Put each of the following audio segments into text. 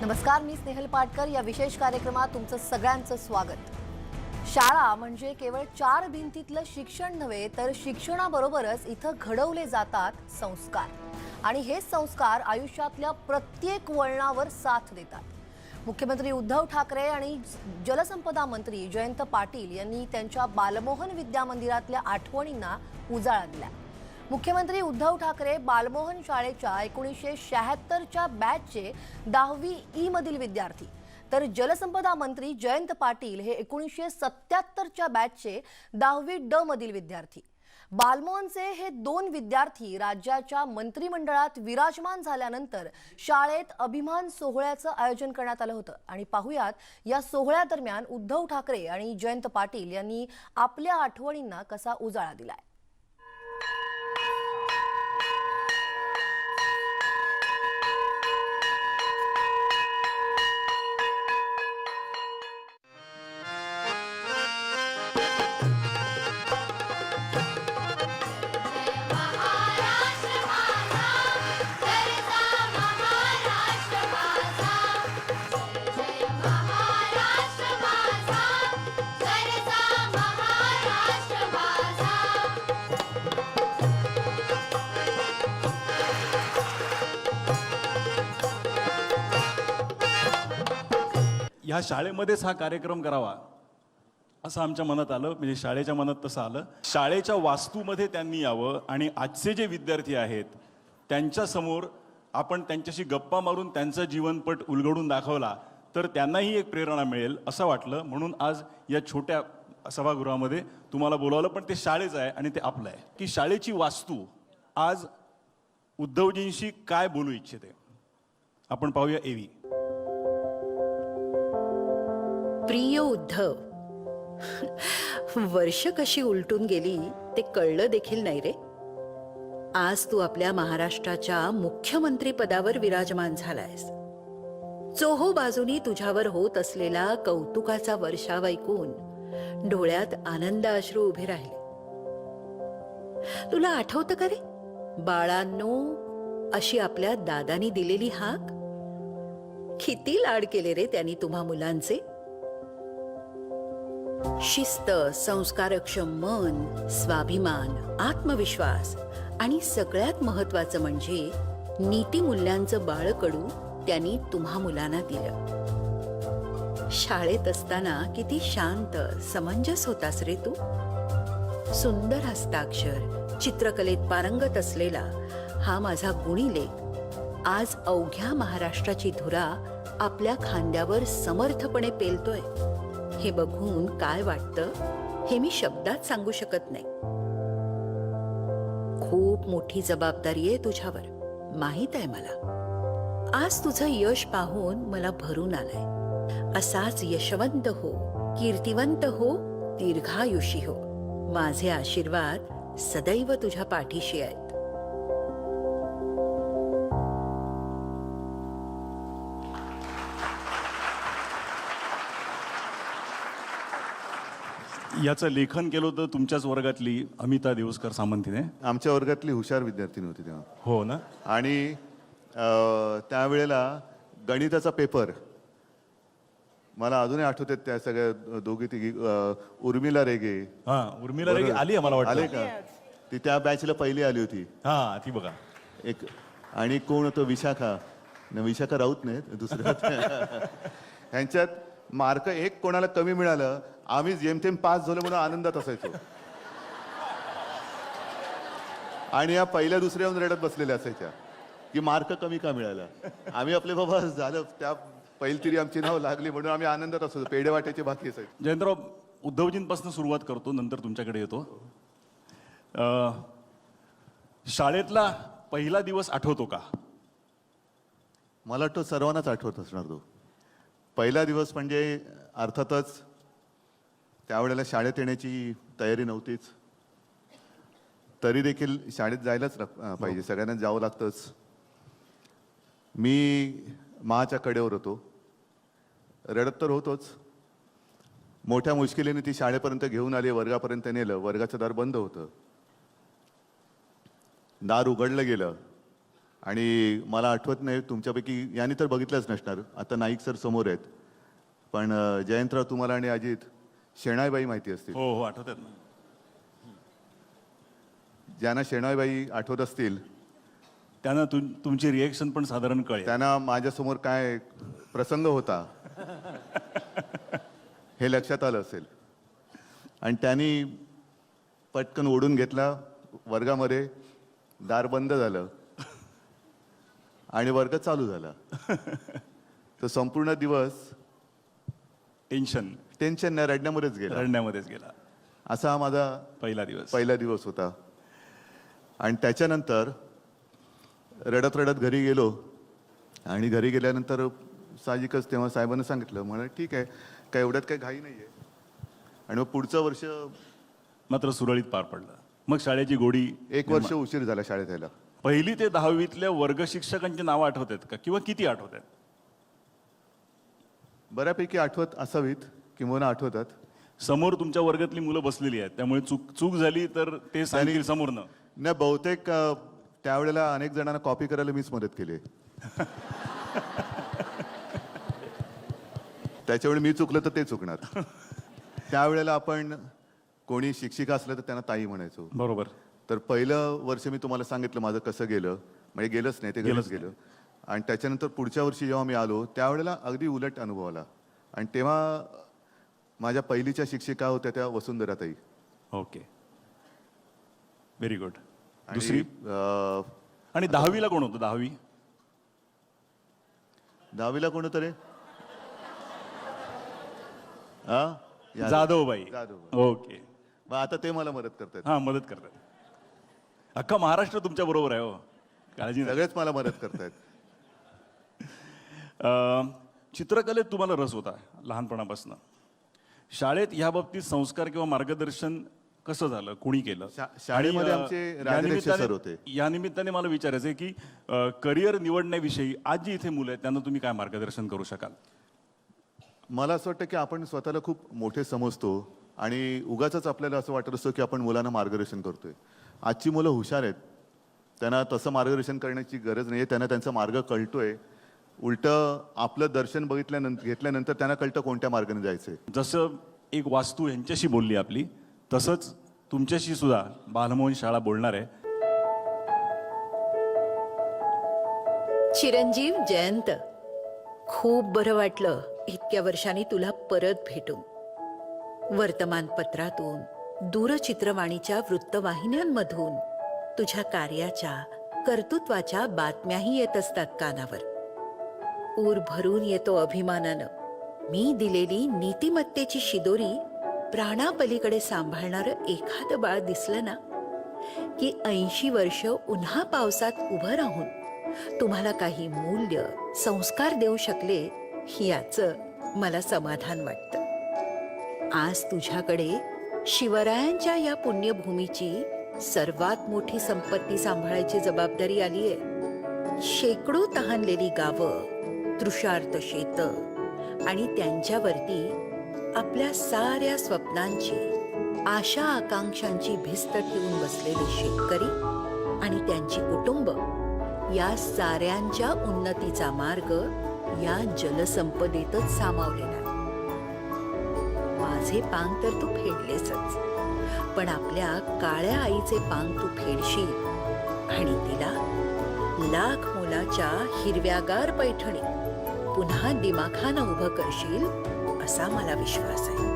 नमस्कार, मी स्नेहल पाटकर. या विशेष कार्यक्रमात तुमचं सगळ्यांचं स्वागत. शाळा म्हणजे केवळ 4 भिंतीतलं शिक्षण नव्हे, तर शिक्षणाबरोबरच इथं घडवले जातात संस्कार. आणि हे संस्कार आयुष्यातल्या प्रत्येक वळणावर साथ देतात. मुख्यमंत्री उद्धव ठाकरे आणि जलसंपदा मंत्री जयंत पाटील यांनी त्यांच्या बालमोहन विद्यामंदिरातल्या आठवणींना उजाळा दिला. मुख्यमंत्री उद्धव ठाकरे बालमोहन शाळेच्या 1976च्या बॅचचे 10वी ई मधील विद्यार्थी, तर जलसंपदा मंत्री जयंत पाटील हे 1977च्या बॅचचे 10वी ड मधील विद्यार्थी. बालमोहनचे हे 2 विद्यार्थी राज्याच्या मंत्रिमंडळात विराजमान झाल्यानंतर शाळेत अभिमान सोहळ्याचं आयोजन करण्यात आलं होतं. आणि पाहुयात या सोहळ्यादरम्यान उद्धव ठाकरे आणि जयंत पाटील यांनी आपल्या आठवणींना कसा उजाळा दिलाय. ह्या शाळेमध्येच हा कार्यक्रम करावा असं आमच्या मनात आलं. म्हणजे शाळेच्या मनात तसं आलं. शाळेच्या वास्तूमध्ये त्यांनी यावं आणि आजचे जे विद्यार्थी आहेत त्यांच्यासमोर आपण त्यांच्याशी गप्पा मारून त्यांचा जीवनपट उलगडून दाखवला तर त्यांनाही एक प्रेरणा मिळेल असं वाटलं. म्हणून आज या छोट्या सभागृहामध्ये तुम्हाला बोलावलं. पण ते शाळेचं आहे आणि ते आपलं आहे. की शाळेची वास्तू आज उद्धवजींशी काय बोलू इच्छिते आपण पाहूया. एवी. प्रिय उद्धव, वर्ष कशी उलटून गेली ते कळलं देखील नाही रे. आज तू आपल्या महाराष्ट्राच्या मुख्यमंत्री पदावर विराजमान झालायस. चोहो बाजूनी तुझ्यावर होत असलेला कौतुकाचा वर्षाव ऐकून डोळ्यात आनंद अश्रू उभे राहिले. तुला आठवतं का रे, बाळांनो अशी आपल्या दादानी दिलेली हाक? किती लाड केले रे त्यांनी तुम्हा मुलांचे. शिस्त, संस्कारक्षम मन, स्वाभिमान, आत्मविश्वास आणि सगळ्यात महत्वाचं म्हणजे नीतिमूल्यांचं बाळकडू त्यांनी तुम्हा मुलांना दिलं. शाळेत असताना किती शांत समंजस होतास रे तू. सुंदर हस्ताक्षर, चित्रकलेत पारंगत असलेला हा माझा गुणी लेक आज अवघ्या महाराष्ट्राची धुरा आपल्या खांद्यावर समर्थपणे पेलतोय. हे बघून काय वाटतं हे मी शब्दात सांगू शकत नाही. खूप मोठी जबाबदारी आहे तुझ्यावर, माहित आहे मला. आज तुझं यश पाहून मला भरून आलंय. असाच यशवंत हो, कीर्तिवंत हो, दीर्घायुषी हो. माझे आशीर्वाद सदैव तुझ्या पाठीशी आहेत. याचं लेखन केलं होतं तुमच्याच वर्गातली अमिता देवस्कर सामंतीने. आमच्या वर्गातली हुशार विद्यार्थिनी होती तेव्हा. हो ना. आणि त्यावेळेला गणिताचा पेपर मला अजूनही आठवते. त्या सगळ्या दोघी तिघी उर्मिला रेगे. उर्मिला रेगे आली मला वाटतं. आले का? ती त्या बॅचला पहिली आली होती. ती बघा. एक आणि कोण होतं, विशाखा. विशाखा राऊत नाही, दुसऱ्या. ह्यांच्यात मार्क एक कोणाला कमी मिळालं, आम्ही जेमतेम पास झालो म्हणून आनंदात असायचो. आणि या पहिल्या दुसऱ्या येऊन रडत बसलेल्या असायच्या की मार्क कमी का मिळाला. आम्ही आपले बाबा झालं, त्या पहिली तरी आमची नाव लागली म्हणून आम्ही आनंदात असायचो. पेढे वाटायचे बाकी असायचे. जयंतराव, उद्धवजींपासून सुरुवात करतो, नंतर तुमच्याकडे येतो. शाळेतला पहिला दिवस आठवतो का? मला वाटतं सर्वांनाच आठवत असणार तो पहिला दिवस. म्हणजे अर्थातच त्यावेळेला शाळेत येण्याची तयारी नव्हतीच, तरी देखील शाळेत जायलाच पाहिजे, सगळ्यांना जावं लागतंच. मी माच्या कडेवर होतो, रडत तर होतोच. मोठ्या मुश्किलीने ती शाळेपर्यंत घेऊन आली, वर्गापर्यंत नेलं. वर्गाचं दार बंद होतं. दार उघडलं गेलं आणि मला आठवत नाही तुमच्यापैकी यांनी तर बघितलंच नसणार, आता नाईक सर समोर आहेत, पण जयंतराव तुम्हाला आणि अजित शेणाईबाई माहिती असतील. हो हो आठवतात ना. ज्यांना शेणाईबाई आठवत असतील त्यांना तुमची रिएक्शन पण साधारण कळेल. त्यांना माझ्यासमोर काय प्रसंग होता हे लक्षात आलं असेल. आणि त्यांनी पटकन ओढून घेतला वर्गामध्ये, दार बंद झालं आणि वर्ग चालू झाला. तर संपूर्ण दिवस टेन्शन नाही, रडण्यामध्येच गेला. रडण्यामध्येच गेला. असा हा माझा पहिला दिवस होता. आणि त्याच्यानंतर रडत रडत घरी गेलो आणि घरी गेल्यानंतर साहजिकच तेव्हा साहेबांना सांगितलं, मला ठीक आहे, काय एवढ्यात काही घाई नाही आहे. आणि मग पुढचं वर्ष मात्र सुरळीत पार पडलं. मग शाळेची गोडी 1 वर्ष उशीर झाला शाळेत यायला. 1ली ते 10वीतल्या वर्ग शिक्षकांची नावं आठवतात का किंवा किती आठवतात? बऱ्यापैकी आठवत असावीत किंवा आठवतात. समोर तुमच्या वर्गातली मुलं बसलेली आहेत, त्यामुळे चूक झाली तर ते सांगतील समोरनं. नाही, बहुतेक त्यावेळेला अनेक जणांना कॉपी करायला मीच मदत केली. त्याच्यावेळी मी चुकलं तर ते चुकणार. त्यावेळेला आपण कोणी शिक्षिका असलं तर त्यांना ताई म्हणायचो. बरोबर. तर पहिलं वर्ष मी तुम्हाला सांगितलं माझं कसं गेलं, म्हणजे गेलंच नाही, ते गेलंच गेलं. आणि त्याच्यानंतर पुढच्या वर्षी जेव्हा मी आलो त्यावेळेला अगदी उलट अनुभव आला. आणि तेव्हा माझ्या पहिलीच्या शिक्षिका होत्या त्या वसुंधराताई. Okay, very good. दुसरी आणि आणि 10वीला कोण होतं? 10वीला कोण होतं रे? जाधवबाई. जाधवबाई. ओके, मग आता ते मला मदत करतात. हा मदत करतात. अख्खा महाराष्ट्र तुमच्या बरोबर आहे. हो, काळजी नाही. सगळेच मला मदत करतायत. चित्रकलेत तुम्हाला रस होता लहानपणापासून. शाळेत ह्या बाबतीत संस्कार किंवा मार्गदर्शन कसं झालं? कुणी केलं? शाळेमध्ये आणि, आमचे या राजलक्ष्मी सर निमित्ताने- होते. या निमित्ताने मला विचारायचं आहे की करिअर निवडण्याविषयी आज जी इथे मुलं आहेत त्यांना तुम्ही काय मार्गदर्शन करू शकाल? मला असं वाटतं की आपण स्वतःला खूप मोठे समजतो आणि उगाच आपल्याला असं वाटत असतं की आपण मुलांना मार्गदर्शन करतोय. आजची मुलं हुशार आहेत, त्यांना तसं मार्गदर्शन करण्याची गरज नाही आहे. त्यांना त्यांचा मार्ग कळतोय. उलटं आपलं दर्शन घेतल्यानंतर त्यांना कळतं कोणत्या मार्गाने जायचंय. जसं एक वास्तू यांच्याशी बोलली आपली, तसंच तुमच्याशी सुद्धा बालमोहन शाळा बोलणार आहे. चिरंजीव जयंत, खूप बरं वाटलं इतक्या वर्षांनी तुला परत भेटून. वर्तमानपत्रातून, दूरचित्रवाणीच्या वृत्तवाहिन्यांमधून तुझ्या कार्याच्या, कर्तृत्वाच्या बातम्याही येत असतात कानावर. ऊर भरून येतो अभिमानानं. मी दिलेली नीतिमत्तेची शिदोरी प्राणापलीकडे सांभाळणारं एखादं बाळ दिसलं ना की 80 वर्ष उन्हा पावसात उभं राहून तुम्हाला काही मूल्य, संस्कार देऊ शकले याचं मला समाधान वाटतं. आज तुझ्याकडे शिवरायांच्या या पुण्यभूमीची सर्वात मोठी संपत्ती सांभाळायची जबाबदारी आली आहे. शेकडो तहानलेली गावं, तृषार्त शेतं आणि त्यांच्यावरती आपल्या साऱ्या स्वप्नांची, आशा आकांक्षांची भिस्त ठेवून बसलेले शेतकरी आणि त्यांची कुटुंब, या साऱ्यांच्या उन्नतीचा मार्ग या जलसंपदेतच सामावलेला आहे. माझे पांग तर तू फेडलेसच, पण आपल्या काळ्या आईचे पांग तू फेडशील आणि तिला लाख मोलाच्या हिरव्यागार पैठणी पुन्हा दिमाखानं उभं करशील असा मला विश्वास आहे.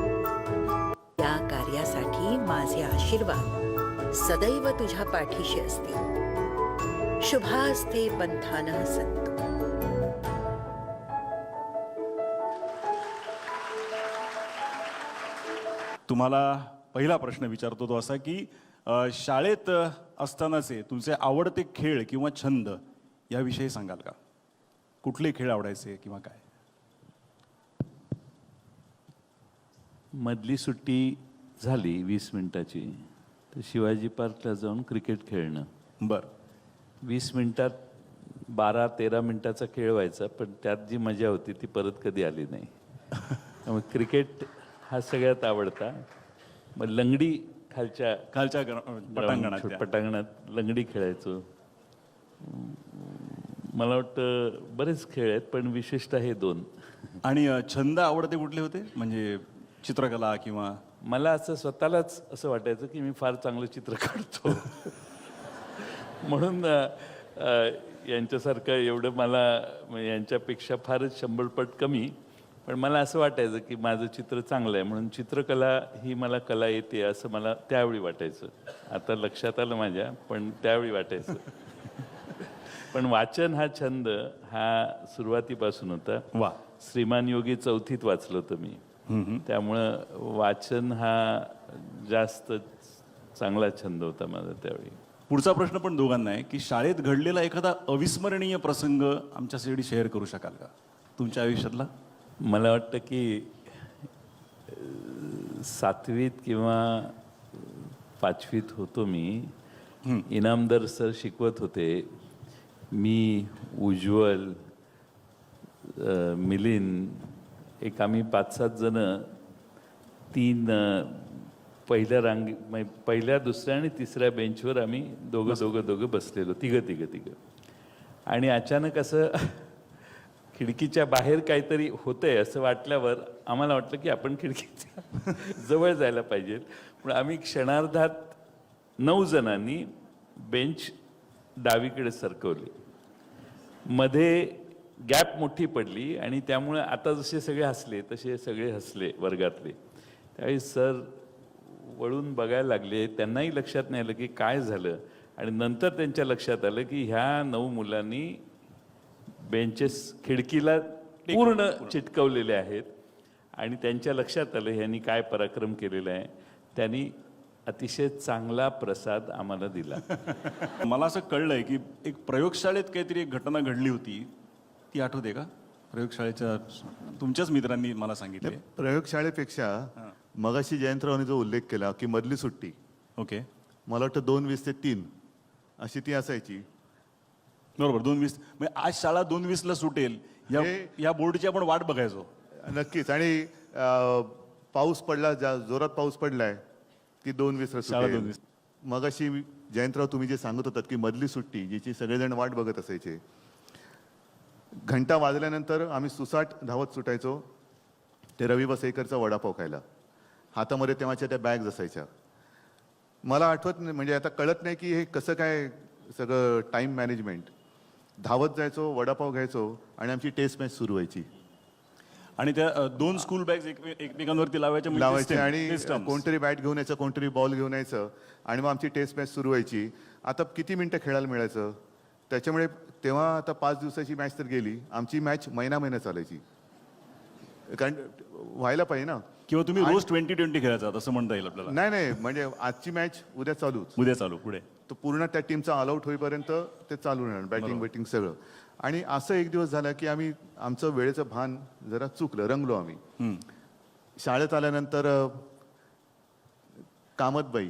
या कार्यासाठी माझे आशीर्वाद सदैव तुझ्या पाठीशी असतील. शुभास्ते पंथानः सन्तु. तुम्हाला पहिला प्रश्न विचारतो तो असा की शाळेत असतानाचे तुमचे आवडते खेळ किंवा छंद याविषयी सांगाल का? कुठले खेळ आवडायचे किंवा काय? मधली सुट्टी झाली 20 मिनिटाची तर शिवाजी पार्कला जाऊन क्रिकेट खेळणं. बरं. 20 मिनिटात 12-13 मिनिटाचा खेळ व्हायचा, पण त्यात जी मजा होती ती परत कधी आली नाही. त्यामुळे क्रिकेट हा सगळ्यात आवडता. मग लंगडी खालच्या पटांगणात पटांगणात लंगडी खेळायचो. मला वाटतं बरेच खेळ आहेत, पण विशेषतः हे दोन. आणि छंद आवडते कुठले होते, म्हणजे चित्रकला किंवा? मला असं स्वतःलाच असं वाटायचं की मी फार चांगलं चित्र काढतो. म्हणून यांच्यासारखं एवढं मला म्हणजे यांच्यापेक्षा फारच 100 पट कमी, पण मला असं वाटायचं की माझं चित्र चांगलं आहे म्हणून चित्रकला ही मला कला येते असं मला त्यावेळी वाटायचं. आता लक्षात आलं माझ्या, पण त्यावेळी वाटायचं. पण वाचन हा छंद हा सुरुवातीपासून होता. वा. श्रीमान योगी 4थीत वाचलं होतं मी. त्यामुळं वाचन हा जास्त चांगला छंद होता माझा त्यावेळी. पुढचा प्रश्न पण दोघांना आहे की शाळेत घडलेला एखादा अविस्मरणीय प्रसंग आमच्यासाठी शेअर करू शकाल का तुमच्या आयुष्यातला? मला वाटतं की 7वीत किंवा 5वीत होतो मी. इनामदार सर शिकवत होते. मी, उज्ज्वल, मिलिंद, एक आम्ही 5-7 जण 3 पहिल्या पहिल्या, दुसऱ्या आणि तिसऱ्या बेंचवर आम्ही दोघं बसलेलो, तिघं. आणि अचानक असं खिडकीच्या बाहेर काहीतरी होतंय असं वाटल्यावर आम्हाला वाटलं की आपण खिडकीच्या जवळ जायला पाहिजे. पण आम्ही क्षणार्धात 9 जणांनी बेंच डावीकडे सरकवली. मध्ये गॅप मोठी पडली आणि त्यामुळे आता जसे सगळे हसले तसे सगळे हसले वर्गातले. त्यावेळी सर वळून बघायला लागले. त्यांनाही लक्षात नाही आलं की काय झालं. आणि नंतर त्यांच्या लक्षात आलं की ह्या 9 मुलांनी बेंचेस खिडकीला पूर्ण चिटकवलेले आहेत. आणि त्यांच्या लक्षात आलं ह्यांनी काय पराक्रम केलेला आहे. त्यांनी अतिशय चांगला प्रसाद आम्हाला दिला. मला असं कळलंय की एक प्रयोगशाळेत काहीतरी एक घटना घडली होती, ती आठवते का? प्रयोगशाळेच्या तुमच्याच मित्रांनी मला सांगितले. प्रयोगशाळेपेक्षा मगाशी जयंतरावांनी जो उल्लेख केला की मधली सुट्टी, ओके, मला वाटतं 2:20 ते 3 अशी ती असायची. बरोबर. 2:20 म्हणजे आज शाळा 2:20ला सुटेल या बोर्डची आपण वाट बघायचो. नक्कीच. आणि पाऊस पडला, जोरात पाऊस पडलाय की 2:20ला शाळा सुटेल. 2:20. मगाशी जयंतराव तुम्ही जे सांगत होतात की मधली सुट्टी जिची सगळेजण वाट बघत असायचे, घंटा वाजल्यानंतर आम्ही सुसाट धावत सुटायचो ते रवी वसईकरचा वडापाव खायला. हातामध्ये तेव्हाच्या त्या बॅग्स असायच्या. मला आठवत नाही, म्हणजे आता कळत नाही की हे कसं काय सगळं टाइम मॅनेजमेंट. धावत जायचो, वडापाव घ्यायचो आणि आमची टेस्ट मॅच सुरू व्हायची. आणि त्या 2 स्कूल बॅग्स एकमेकांवरती लावायच्या म्हणजे लावायचे system, आणि system. कोणतरी बॅट घेऊन यायचं, कोणतरी बॉल घेऊन यायचं आणि मग आमची टेस्ट मॅच सुरू व्हायची. आता किती मिनिटं खेळायला मिळायचं. त्याच्यामुळे तेव्हा आता 5 दिवसाची मॅच तर गेली, आमची मॅच महिना चालायची. कारण व्हायला पाहिजे ना. किंवा तुम्ही रोज 20-20 खेळायचा असं म्हणता येईल आपल्याला. नाही, म्हणजे आजची मॅच उद्या चालूच. उद्या चालू पुढे. तो पूर्ण त्या टीमचा ऑल आउट होईपर्यंत ते चालू राहणार, बॅटिंग सगळं. आणि असं एक दिवस झालं की आमचं वेळेचं भान जरा चुकलं, रंगलो आम्ही. शाळेत आल्यानंतर कामतबाई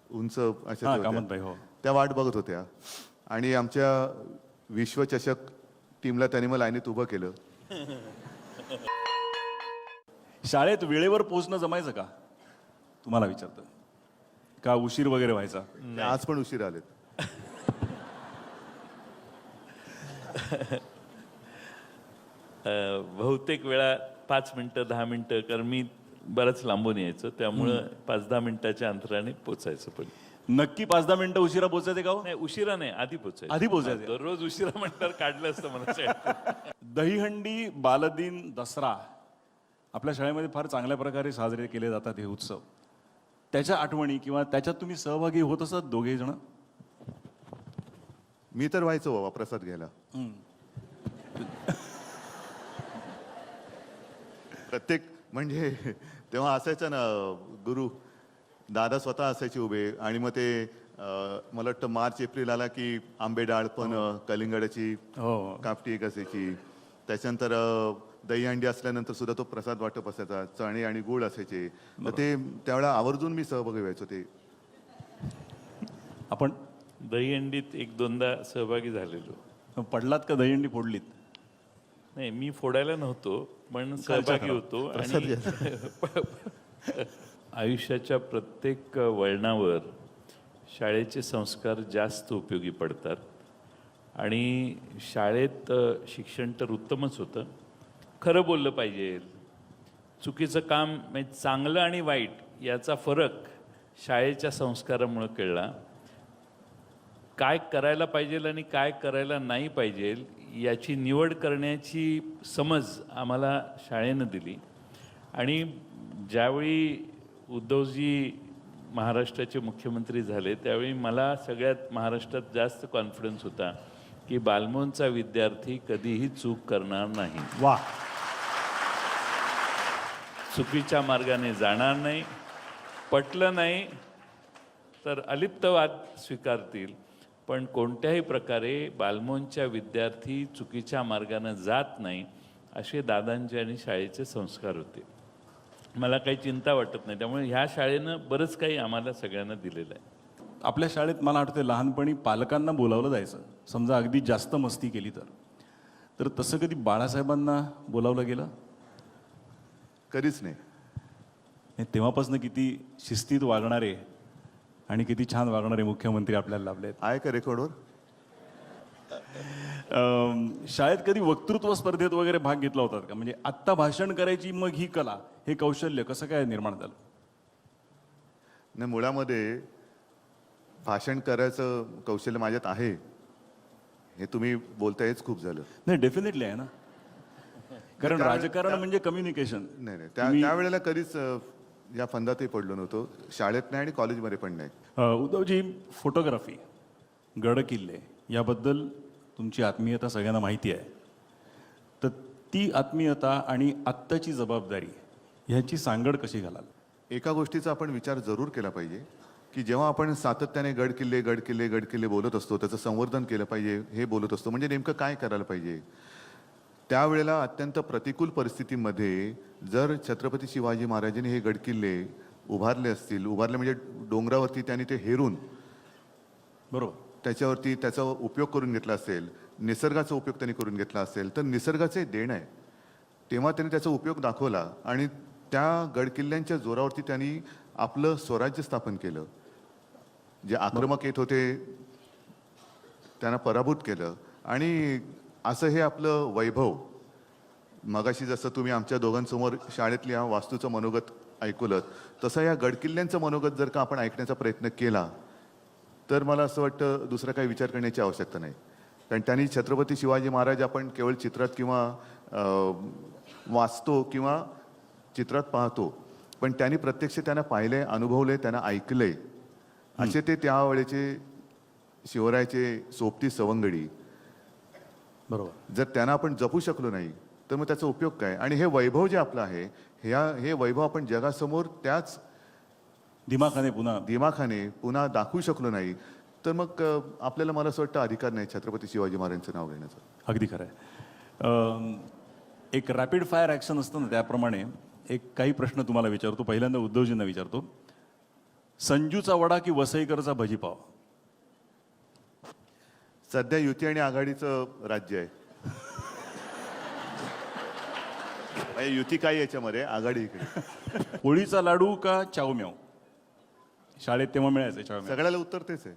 उंच अशा होत्या. कामतबाई, हो. त्या वाट बघत होत्या आणि आमच्या विश्वचषक टीमला त्यांनी मग लाईनीत उभं केलं. शाळेत वेळेवर पोहोचणं जमायचं का तुम्हाला विचारतं, का उशीर वगैरे व्हायचा? ते आज पण उशीर आलेत. बहुतेक वेळा 5 मिनिटं 10 मिनिटं, कारण मी बरंच लांबून यायचो त्यामुळं 5-10 मिनिटाच्या अंतराने पोचायचं. पण नक्की 5-10 मिनिटं उशिरा पोहोचायचे का हो? नाही, उशिरा नाही, आधी पोचायचं. आधी पोचायचं. दररोज उशिरा म्हटल्यावर काढलं असतं मला. दहीहंडी, बालदिन, दसरा आपल्या शाळेमध्ये फार चांगल्या प्रकारे साजरे केले जातात हे उत्सव. त्याच्या आठवणी किंवा त्याच्यात तुम्ही सहभागी होत असत दोघे जण? मी तर व्हायचो बाबा प्रसाद घ्यायला. प्रत्येक म्हणजे तेव्हा असायचं ना, गुरु दादा स्वतः असायचे उभे आणि मग ते मला वाटतं मार्च-एप्रिल आला की आंबे डाळ पण कलिंगडाची कापटी एक असायची. त्याच्यानंतर दहीहंडी असल्यानंतर सुद्धा तो प्रसाद वाटप असायचा, चणे आणि गुळ असायचे. तर ते त्यावेळेला आवर्जून मी सहभागी व्हायचो. ते आपण दहीहंडीत 1-2दा सहभागी झालेलो. पडलात का? दहीहंडी फोडलीत? नाही, मी फोडायला नव्हतो पण सहभागी होतो. आणि आयुष्याच्या प्रत्येक वळणावर शाळेचे संस्कार जास्त उपयोगी पडतात. आणि शाळेत शिक्षण तर उत्तमच होतं. खरं बोललं पाहिजे. चुकीचं काम म्हणजे चांगलं आणि वाईट याचा फरक शाळेच्या संस्कारामुळे कळला. काय करायला पाहिजे आणि काय करायला नाही पाहिजे याची निवड करण्याची समज आम्हाला शाळेनं दिली. आणि ज्यावेळी उद्धवजी महाराष्ट्राचे मुख्यमंत्री झाले त्यावेळी मला सगळ्यात महाराष्ट्रात जास्त कॉन्फिडन्स होता की बालमोहनचा विद्यार्थी कधीही चूक करणार नाही, वा. चुकीच्या मार्गाने जाणार नाही, पटलं नाही तर अलिप्तवाद स्वीकारतील, पण कोणत्याही प्रकारे बालमोहनच्या विद्यार्थी चुकीच्या मार्गाने जात नाही असे दादांचे आणि शाळेचे संस्कार होते. मला काही चिंता वाटत नाही. त्यामुळे ह्या शाळेनं बरंच काही आम्हाला सगळ्यांना दिलेलं आहे. आपल्या शाळेत मला आठवतं लहानपणी पालकांना बोलावलं जायचं, समजा अगदी जास्त मस्ती केली तर तसं कधी बाळासाहेबांना बोलावलं गेलं? कधीच नाही. हे तेव्हापासून किती शिस्तीत वागणारे आणि किती छान वागणारे मुख्यमंत्री आपल्याला लाभले आहेत. आहे का रेकॉर्डवर? शाळेत कधी वक्तृत्व स्पर्धेत वगैरे भाग घेतला होता का? म्हणजे आत्ता भाषण करायची मग ही कला, हे कौशल्य कसं काय निर्माण झालं? नाही, मुळामध्ये भाषण करायचं कौशल्य माझ्यात आहे हे तुम्ही बोलताय हेच खूप झालं. नाही, डेफिनेटली आहे ना, कारण राजकारण म्हणजे कम्युनिकेशन. नाही नाही, त्यावेळेला कधीच या फंदातही पडलो नव्हतो, शाळेत नाही आणि कॉलेजमध्ये पण नाही. उद्धवजी, फोटोग्राफी, गड किल्ले याबद्दल तुमची आत्मीयता सगळ्यांना माहिती आहे. तर ती आत्मीयता आणि आत्ताची जबाबदारी ह्याची सांगड कशी घालाल? एका गोष्टीचा आपण विचार जरूर केला पाहिजे की जेव्हा आपण सातत्याने गड किल्ले गड किल्ले गड किल्ले बोलत असतो, त्याचं संवर्धन केलं पाहिजे हे बोलत असतो, म्हणजे नेमकं काय करायला पाहिजे. त्यावेळेला अत्यंत प्रतिकूल परिस्थितीमध्ये जर छत्रपती शिवाजी महाराजांनी हे गडकिल्ले उभारले असतील, उभारले म्हणजे डोंगरावरती त्यांनी ते हेरून बरोबर त्याच्यावरती त्याचा उपयोग करून घेतला असेल, निसर्गाचा उपयोग त्यांनी करून घेतला असेल, तर निसर्गाचे देण आहे. तेव्हा त्यांनी त्याचा उपयोग दाखवला आणि त्या गडकिल्ल्यांच्या जोरावरती त्यांनी आपलं स्वराज्य स्थापन केलं. जे आक्रमक येत होते त्यांना पराभूत केलं. आणि असं हे आपलं वैभव, मगाशी जसं तुम्ही आमच्या दोघांसमोर शाळेतल्या वास्तूचं मनोगत ऐकवलं, तसं या गडकिल्ल्यांचं मनोगत जर का आपण ऐकण्याचा प्रयत्न केला तर मला असं वाटतं दुसरा काही विचार करण्याची आवश्यकता नाही. कारण त्यांनी छत्रपती शिवाजी महाराज आपण केवळ चित्रात किंवा वाचतो किंवा चित्रात पाहतो, पण त्यांनी प्रत्यक्ष त्यांना पाहिले, अनुभवले, त्यांना ऐकले. असे ते त्यावेळेचे शिवरायाचे सोबती सवंगडी. बरोबर. जर त्यांना आपण जपू शकलो नाही तर मग त्याचा उपयोग काय? आणि हे वैभव जे आपलं आहे, हे वैभव आपण जगासमोर त्याच दिमाखाने पुन्हा दाखवू शकलो नाही तर मग आपल्याला, मला असं वाटतं, अधिकार नाही छत्रपती शिवाजी महाराजांचं नाव घेण्याचं. अगदी खरं आहे. एक रॅपिड फायर ॲक्शन असतं ना, त्याप्रमाणे एक काही प्रश्न तुम्हाला विचारतो. पहिल्यांदा उद्धवजींना विचारतो, संजूचा वडा की वसईकरचा भजीपाव? सध्या युती आणि आघाडीचं राज्य आहे. युती काय याच्यामध्ये, आघाडी इकडे. पोळीचा लाडू का चावम्याव? शाळेत तेव्हा मिळायचं चावम्याव. सगळ्याला उत्तर तेच आहे.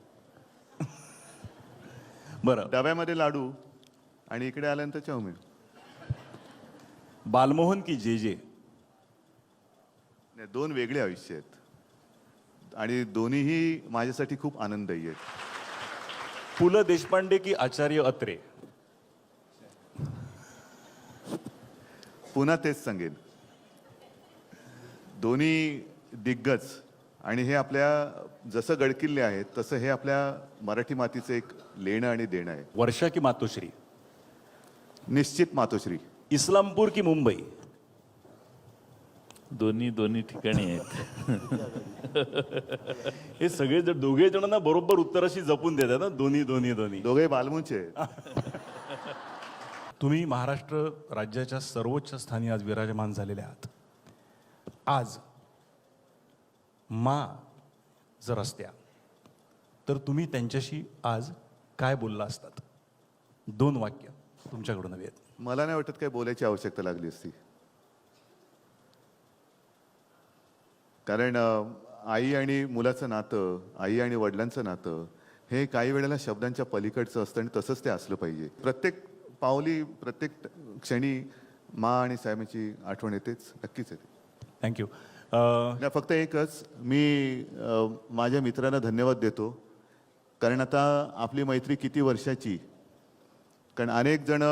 बरं, डब्यामध्ये लाडू आणि इकडे आल्यानंतर चाऊमिन. बालमोहन की जे जे? दोन वेगळे आयुष्य आहेत आणि दोन्हीही माझ्यासाठी खूप आनंददायी आहेत. पु ल देशपांडे की आचार्य अत्रे? पुन्हा तेच सांगेन, दोन्ही दिग्गज. आणि हे आपल्या जसं गडकिल्ले आहेत तसं हे आपल्या मराठी मातीचं एक लेणं आणि देणं आहे. वर्षा की मातोश्री? निश्चित मातोश्री. इस्लामपूर की मुंबई? दोन्ही ठिकाणी आहेत. हे सगळे जर दोघे जणांना बरोबर उत्तराशी जपून देतात ना, दोन्ही दोन्ही दोन्ही. दोघे बालमुंचे आहेत. तुम्ही महाराष्ट्र राज्याच्या सर्वोच्च स्थानी आज विराजमान झालेले आहात. आज मा जर असत्या तर तुम्ही त्यांच्याशी आज काय बोलला असतात? 2 वाक्य तुमच्याकडून हवी आहेत. मला नाही वाटत काय बोलायची आवश्यकता लागली असती. कारण आई आणि मुलाचं नातं, आई आणि वडिलांचं नातं हे काही वेळेला शब्दांच्या पलीकडचं असतं आणि तसंच ते असलं पाहिजे. प्रत्येक पावली प्रत्येक क्षणी मा आणि साहेबांची आठवण येतेच, नक्कीच येते. थँक्यू. नाही, फक्त एकच मी माझ्या मित्रांना धन्यवाद देतो, कारण आता आपली मैत्री किती वर्षाची, कारण अनेक जण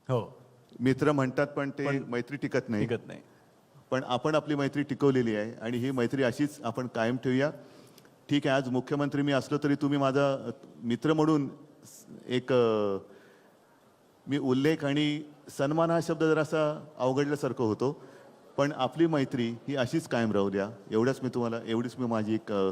हो, मित्र म्हणतात पण ते मैत्री टिकत नाही. टिकत नाही. पण आपण आपली मैत्री टिकवलेली आहे आणि ही मैत्री अशीच आपण कायम ठेवूया. ठीक आहे, आज मुख्यमंत्री मी असलो तरी तुम्ही माझा मित्र म्हणून एक मी उल्लेख आणि सन्मान हा शब्द जरासा अवघडल्यासारखं होतो, पण आपली मैत्री ही अशीच कायम राहू द्या, एवढीच मी माझी एक